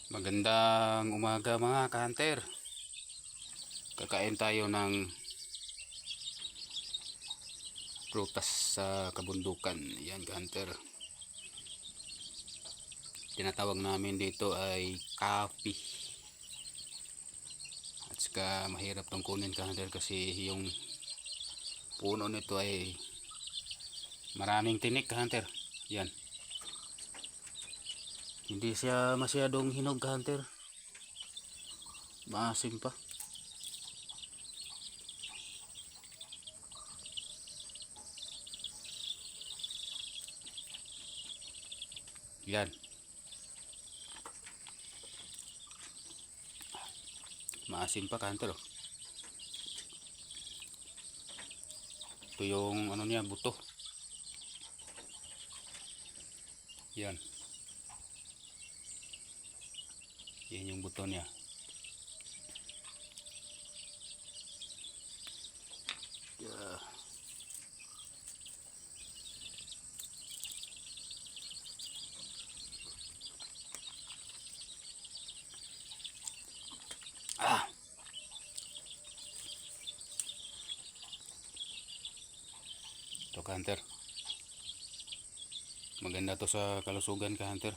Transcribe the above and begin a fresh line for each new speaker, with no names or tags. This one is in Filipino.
Magandang umaga mga ka-hunter. Kakain tayo ng prutas sa kabundukan. Yan ka-hunter. Tinatawag namin dito ay coffee. At saka mahirap tong kunin ka-hunter kasi yung puno nito ay maraming tinik ka-hunter. Yan. Hindi siya masyadong hinog ka-hunter. Maasim pa. Yan. Maasim pa ka-hunter. Ito yung ano niya, buto. Yan. Yan yung buto niya. Yeah. Ito ka-hunter. Maganda to sa kalusugan ka-hunter.